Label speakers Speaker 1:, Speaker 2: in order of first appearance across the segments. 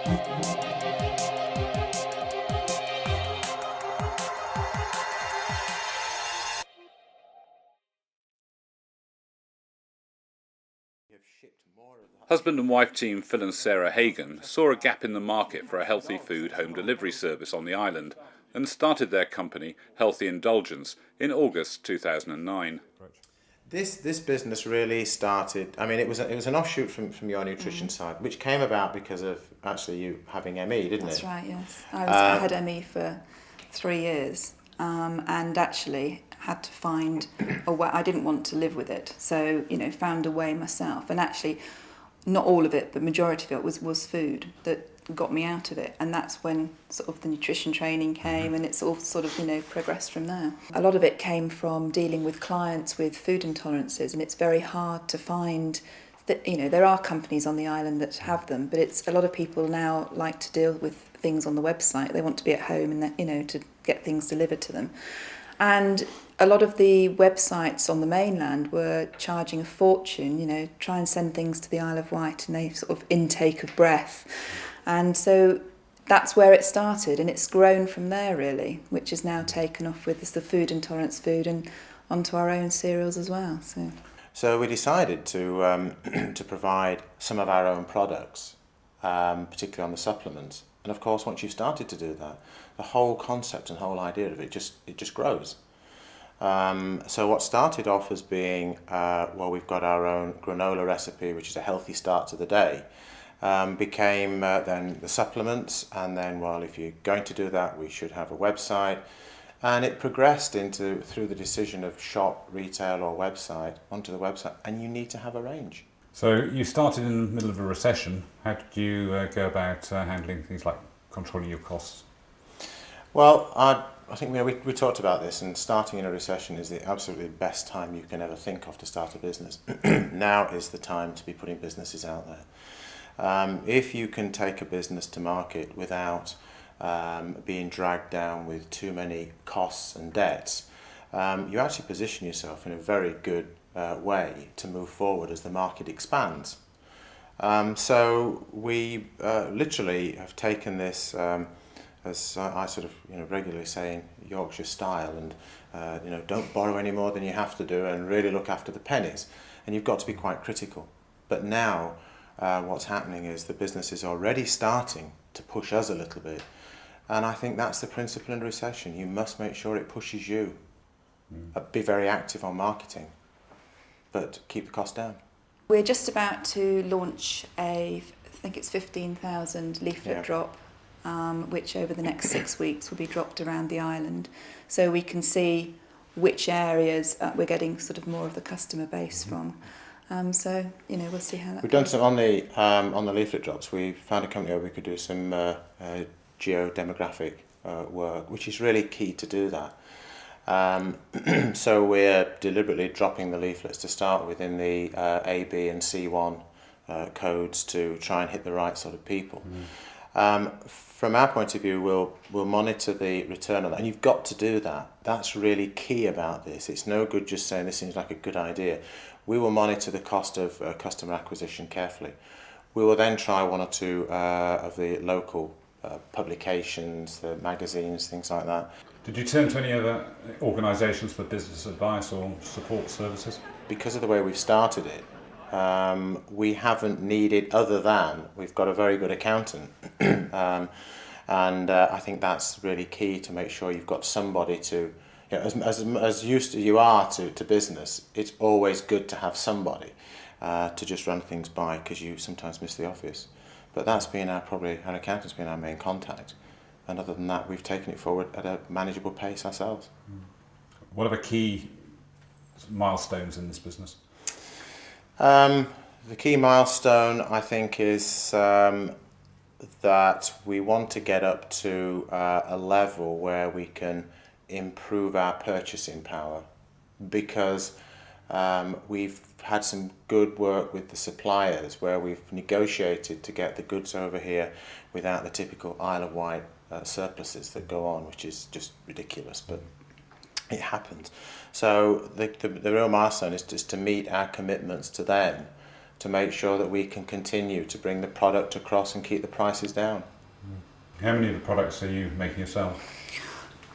Speaker 1: Husband and wife team Phil and Sarah Hagen saw a gap in the market for a healthy food home delivery service on the island and started their company, Healthy Indulgence, in August 2009.
Speaker 2: This business really started, I mean, it was an offshoot from your nutrition side, which came about because of actually you having ME, didn't
Speaker 3: That's
Speaker 2: it?
Speaker 3: right, yes. I had ME for 3 years and actually had to find a way. I didn't want to live with it, so, found a way myself. And actually, not all of it, but majority of it was food that got me out of it, and that's when sort of the nutrition training came, and it's all sort of progressed from there. A lot of it came from dealing with clients with food intolerances, and it's very hard to find that, there are companies on the island that have them, but it's a lot of people now like to deal with things on the website. They want to be at home and to get things delivered to them. And a lot of the websites on the mainland were charging a fortune, try and send things to the Isle of Wight, and they sort of intake of breath. And so that's where it started, and it's grown from there really, which is now taken off with the food intolerance food and onto our own cereals as well.
Speaker 2: So we decided to to provide some of our own products, particularly on the supplements. And of course, once you've started to do that, the whole concept and whole idea of it just grows. So what started off as being, we've got our own granola recipe, which is a healthy start to the day, became then the supplements, and then, if you're going to do that, we should have a website. And it progressed through the decision of shop, retail or website, onto the website, and you need to have a range.
Speaker 1: So you started in the middle of a recession. How did you go about handling things like controlling your costs?
Speaker 2: Well, I think we talked about this, and starting in a recession is the absolutely best time you can ever think of to start a business. Now is the time to be putting businesses out there. If you can take a business to market without being dragged down with too many costs and debts, you actually position yourself in a very good way to move forward as the market expands. So we literally have taken this, as I sort of regularly say, in Yorkshire style, and don't borrow any more than you have to do, and really look after the pennies. And you've got to be quite critical. But now what's happening is the business is already starting to push us a little bit, and I think that's the principle in a recession. You must make sure it pushes you. Be very active on marketing, but keep the cost down.
Speaker 3: We're just about to launch I think it's 15,000 leaflet drop, which over the next 6 weeks will be dropped around the island, so we can see which areas we're getting sort of more of the customer base from. So we'll see how that
Speaker 2: We've
Speaker 3: goes.
Speaker 2: done some on the leaflet drops. We found a company where we could do some geodemographic work, which is really key to do that. So we're deliberately dropping the leaflets to start with in the A, B and C1 codes to try and hit the right sort of people. From our point of view, we'll monitor the return on that, and you've got to do that. That's really key about this. It's no good just saying this seems like a good idea. We will monitor the cost of customer acquisition carefully. We will then try one or two of the local publications, the magazines, things like that.
Speaker 1: Did you turn to any other organisations for business advice or support services?
Speaker 2: Because of the way we've started it, we haven't needed, other than we've got a very good accountant, and I think that's really key to make sure you've got somebody to, as used to you are to business, it's always good to have somebody to just run things by, because you sometimes miss the office. But that's been our accountant's been our main contact, and other than that, we've taken it forward at a manageable pace ourselves.
Speaker 1: What are the key milestones in this business?
Speaker 2: The key milestone, I think, is that we want to get up to a level where we can improve our purchasing power, because we've had some good work with the suppliers where we've negotiated to get the goods over here without the typical Isle of Wight surpluses that go on, which is just ridiculous, but it happens. So the real milestone is just to meet our commitments to them to make sure that we can continue to bring the product across and keep the prices down.
Speaker 1: How many of the products are you making yourself?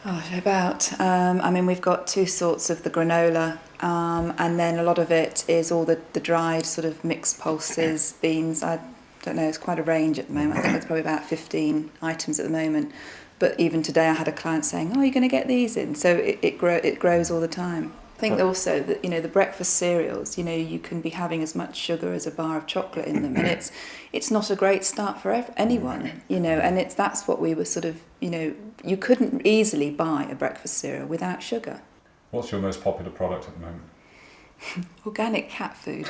Speaker 3: We've got two sorts of the granola, and then a lot of it is all the dried sort of mixed pulses, beans. I don't know, it's quite a range at the moment. I think there's probably about 15 items at the moment. But even today I had a client saying, "Oh, you're going to get these in." So it grows all the time. I think also that, the breakfast cereals, you can be having as much sugar as a bar of chocolate in them, and it's not a great start for anyone, and that's what we were sort of, you couldn't easily buy a breakfast cereal without sugar.
Speaker 1: What's your most popular product at the moment?
Speaker 3: Organic cat food.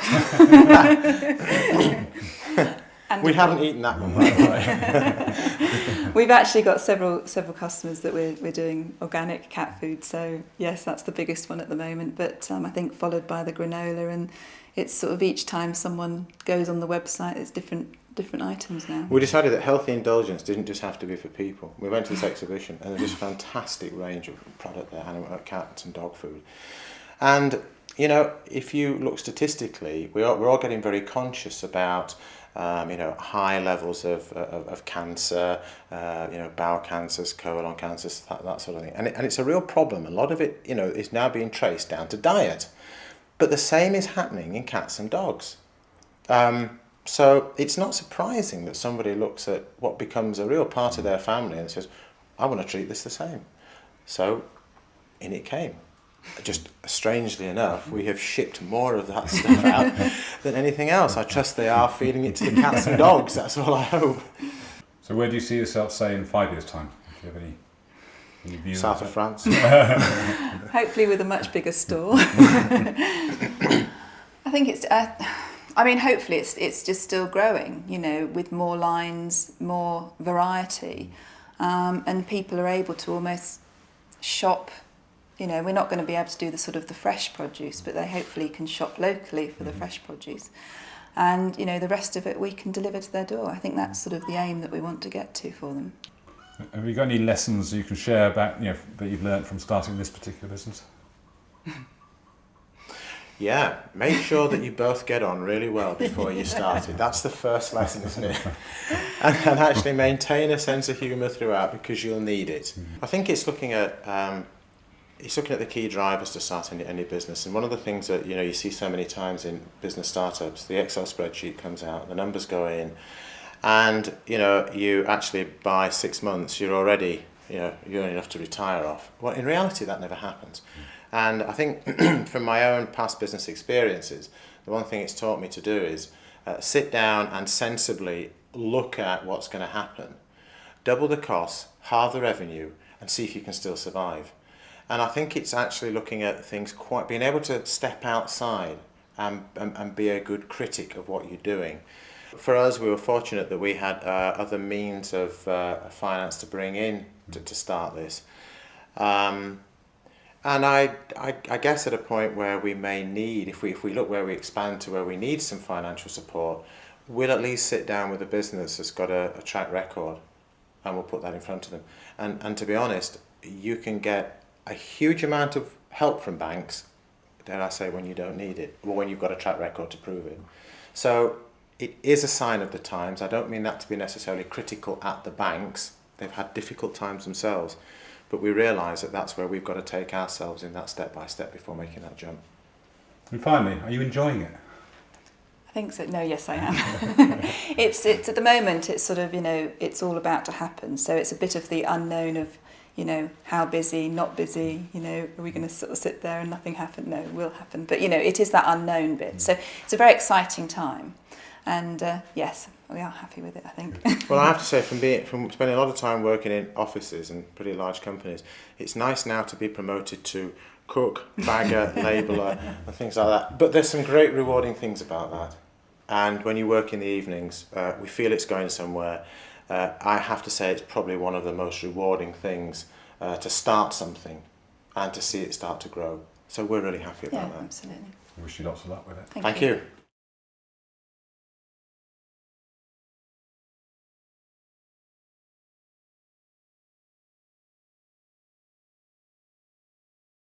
Speaker 2: We haven't eaten that one, right?
Speaker 3: We've actually got several customers that we're doing organic cat food, so yes, that's the biggest one at the moment. But I think followed by the granola, and it's sort of each time someone goes on the website, it's different items now.
Speaker 2: We decided that Healthy Indulgence didn't just have to be for people. We went to this exhibition, and there's this fantastic range of product there, animal, cat and dog food. And if you look statistically, we're all getting very conscious about high levels of cancer, bowel cancers, colon cancers, that sort of thing. And it's a real problem. A lot of it, is now being traced down to diet. But the same is happening in cats and dogs. So it's not surprising that somebody looks at what becomes a real part of their family and says, I want to treat this the same. So in it came. Just strangely enough, we have shipped more of that stuff out than anything else. I trust they are feeding it to the cats and dogs, that's all I hope.
Speaker 1: So where do you see yourself, say, in 5 years' time? Do you have any views?
Speaker 2: South of France.
Speaker 3: Hopefully with a much bigger store. I think hopefully it's just still growing, with more lines, more variety, and people are able to almost shop. We're not going to be able to do the fresh produce, but they hopefully can shop locally for the fresh produce. And, the rest of it we can deliver to their door. I think that's sort of the aim that we want to get to for them.
Speaker 1: Have you got any lessons you can share about, that you've learned from starting this particular business?
Speaker 2: Yeah, make sure that you both get on really well before you started. That's the first lesson, isn't it? And actually maintain a sense of humour throughout, because you'll need it. I think it's looking at the key drivers to start any business. And one of the things that you see so many times in business startups, the Excel spreadsheet comes out, the numbers go in, and you actually by 6 months you're already you're earning enough to retire off. Well, in reality that never happens. And I think from my own past business experiences, the one thing it's taught me to do is sit down and sensibly look at what's going to happen, double the costs, halve the revenue, and see if you can still survive. And I think it's actually looking at things being able to step outside and be a good critic of what you're doing. For us, we were fortunate that we had other means of finance to bring in to start this. And I guess at a point where we may need, if we look where we expand to where we need some financial support, we'll at least sit down with a business that's got a track record, and we'll put that in front of them. And to be honest, you can get a huge amount of help from banks, dare I say, when you don't need it, or when you've got a track record to prove it. So it is a sign of the times. I don't mean that to be necessarily critical at the banks. They've had difficult times themselves, but we realise that that's where we've got to take ourselves in that step by step before making that jump.
Speaker 1: And finally, are you enjoying it?
Speaker 3: I think so. No, yes, I am. It's at the moment. It's sort of it's all about to happen. So it's a bit of the unknown of how busy, not busy. Are we going to sort of sit there and nothing happen? No, it will happen. But it is that unknown bit. So it's a very exciting time, and yes, we are happy with it, I think.
Speaker 2: Well, I have to say, from spending a lot of time working in offices and pretty large companies, it's nice now to be promoted to cook, bagger, labeller, and things like that. But there's some great rewarding things about that. And when you work in the evenings, we feel it's going somewhere. I have to say it's probably one of the most rewarding things to start something and to see it start to grow. So we're really happy about that.
Speaker 3: Absolutely.
Speaker 1: I wish you lots of luck with it.
Speaker 2: Thank you.